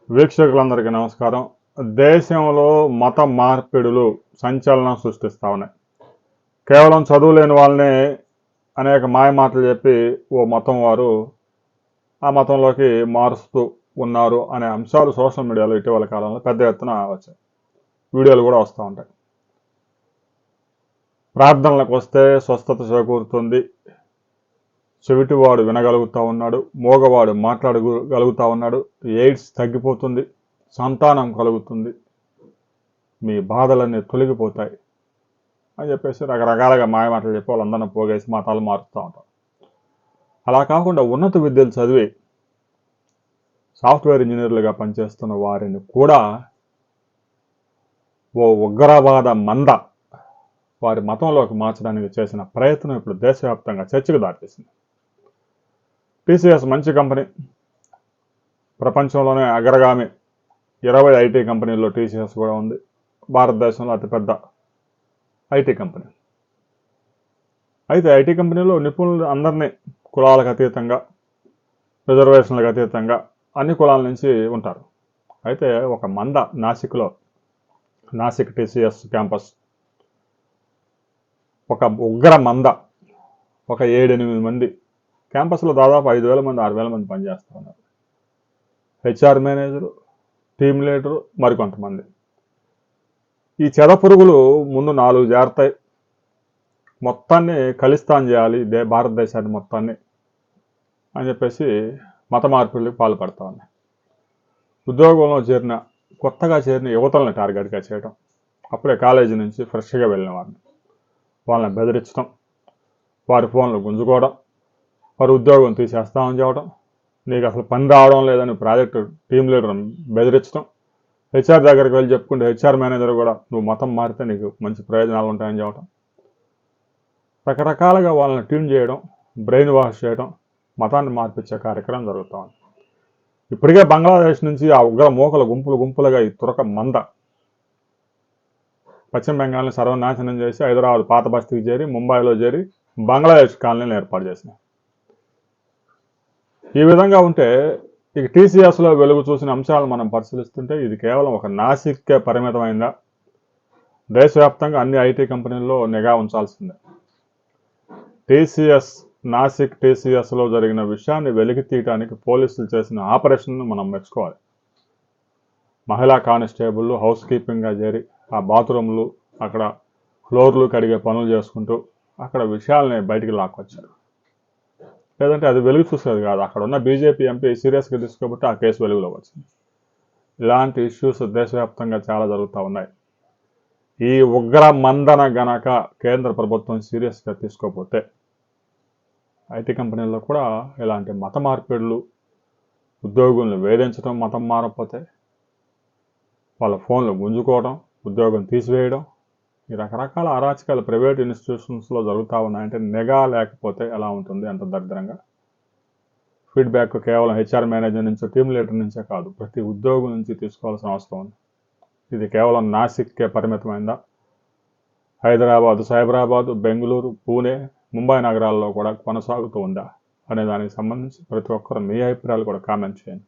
వీక్షకులందరికీ నమస్కారం. దేశంలో మత మార్పిడులు సంచలనం సృష్టిస్తూ ఉన్నాయి. కేవలం చదువులేని వాళ్ళనే అనేక మాయమాటలు చెప్పి ఓ మతం వారు ఆ మతంలోకి మారుస్తూ ఉన్నారు అనే అంశాలు సోషల్ మీడియాలో ఇటీవల కాలంలో పెద్ద ఎత్తున వచ్చాయి. వీడియోలు కూడా వస్తూ ఉంటాయి. ప్రార్థనలకు వస్తే స్వస్థత చేకూరుతుంది, చెవిటివాడు వినగలుగుతూ ఉన్నాడు, మోగవాడు మాట్లాడగలుగుతూ ఉన్నాడు, ఎయిడ్స్ తగ్గిపోతుంది, సంతానం కలుగుతుంది, మీ బాధలన్నీ తొలగిపోతాయి అని చెప్పేసి రకరకాలుగా మాయమాటలు చెప్పి వాళ్ళందరినీ పోగేసి మతాలు మారుస్తూ ఉంటారు. అలా కాకుండా ఉన్నత విద్యలు చదివి సాఫ్ట్వేర్ ఇంజనీర్లుగా పనిచేస్తున్న వారిని కూడా ఓ ఉగ్రవాద మంద వారి మతంలోకి మార్చడానికి చేసిన ప్రయత్నం ఇప్పుడు దేశవ్యాప్తంగా చర్చకు దారితీసింది. టీసీఎస్ మంచి కంపెనీ, ప్రపంచంలోనే అగ్రగామి 20 ఐటీ కంపెనీల్లో టీసీఎస్ కూడా ఉంది. భారతదేశంలో అతిపెద్ద ఐటీ కంపెనీ. అయితే ఐటీ కంపెనీలో నిపుణులు అందరినీ కులాలకు అతీతంగా, రిజర్వేషన్లకు అతీతంగా అన్ని కులాల నుంచి ఉంటారు. అయితే ఒక మంద నాసిక్ టీసీఎస్ క్యాంపస్ ఒక ఉగ్ర మంద, ఒక 7-8 మంది క్యాంపస్లో దాదాపు 5,000 మంది 6,000 మంది పనిచేస్తూ ఉన్నారు. హెచ్ఆర్ మేనేజరు, టీమ్ లీడరు, మరికొంతమంది. ఈ చెదపురుగులు ముందు 4 చేరతాయి, మొత్తాన్ని ఖలిస్తాన్ చేయాలి భారతదేశాన్ని మొత్తాన్ని అని చెప్పేసి మత మార్పిడికి పాల్పడతా ఉన్నాయి. ఉద్యోగంలో కొత్తగా చేరిన యువతల్ని టార్గెట్గా చేయడం, అప్పుడే కాలేజీ నుంచి ఫ్రెష్గా వెళ్ళిన వాళ్ళని బెదిరించడం, వారి ఫోన్లు గుంజుకోవడం, వారి ఉద్యోగం తీసేస్తామని చెప్పడం, నీకు అసలు పని రావడం లేదని ప్రాజెక్టు టీమ్ లీడర్ని బెదిరించడం, హెచ్ఆర్ దగ్గరికి వెళ్ళి చెప్పుకుంటే హెచ్ఆర్ మేనేజర్ కూడా నువ్వు మతం మారితే నీకు మంచి ప్రయోజనాలు ఉంటాయని చెప్పడం, రకరకాలుగా వాళ్ళని ట్యూన్ చేయడం, బ్రెయిన్ వాష్ చేయడం, మతాన్ని మార్పించే కార్యక్రమం జరుగుతూ ఉంది. ఇప్పటికే బంగ్లాదేశ్ నుంచి ఆ ఉగ్ర మోకల గుంపులుగా ఈ తురక మంద పశ్చిమ బెంగాల్ని సర్వనాశనం చేసి హైదరాబాద్ పాత బస్తీకి చేరి, ముంబైలో చేరి బంగ్లాదేశ్ కాలనీని ఏర్పాటు చేసినాయి. ఈ విధంగా ఉంటే ఇక టీసీఎస్లో వెలుగు చూసిన అంశాలు మనం పరిశీలిస్తుంటే ఇది కేవలం ఒక నాసిక్కే పరిమితమైందా? దేశవ్యాప్తంగా అన్ని ఐటీ కంపెనీల్లో నిఘా ఉంచాల్సిందే. నాసిక్ టీసీఎస్లో జరిగిన విషయాన్ని వెలికి తీయడానికి పోలీసులు చేసిన ఆపరేషన్ను మనం మెచ్చుకోవాలి. మహిళా కానిస్టేబుల్ హౌస్ కీపింగ్గా చేరి ఆ బాత్రూమ్లు, అక్కడ ఫ్లోర్లు కడిగే పనులు చేసుకుంటూ అక్కడ విషయాలని బయటికి లాక్కొచ్చారు. లేదంటే అది వెలుగు చూసేది కాదు. అక్కడ ఉన్న బీజేపీ ఎంపీ సీరియస్గా తీసుకోబట్టి ఆ కేసు వెలుగులోకి వచ్చింది. ఇలాంటి ఇష్యూస్ దేశవ్యాప్తంగా చాలా జరుగుతూ ఉన్నాయి. ఈ ఉగ్ర మందన గనక కేంద్ర ప్రభుత్వం సీరియస్గా తీసుకోకపోతే ఐటీ కంపెనీల్లో కూడా ఇలాంటి మత మార్పిడులు, ఉద్యోగులను వేధించడం, మతం మారకపోతే వాళ్ళ ఫోన్లు గుంజుకోవడం, ఉద్యోగం తీసివేయడం, ఈ రకరకాల అరాచకాలు ప్రైవేట్ ఇన్స్టిట్యూషన్స్లో జరుగుతూ ఉన్నాయంటే నిఘా లేకపోతే ఎలా ఉంటుంది? అంత దరిద్రంగా ఫీడ్బ్యాక్ కేవలం హెచ్ఆర్ మేనేజర్ నుంచి, టీమ్ లీడర్ నుంచే కాదు, ప్రతి ఉద్యోగం నుంచి తీసుకోవాల్సిన అవసరం ఉంది. ఇది కేవలం నాసిక్కే పరిమితమైందా? హైదరాబాదు, సైబరాబాదు, బెంగళూరు, పూణే, ముంబై నగరాల్లో కూడా కొనసాగుతూ ఉందా అనే దానికి సంబంధించి ప్రతి ఒక్కరు మీ అభిప్రాయాలు కూడా కామెంట్ చేయండి.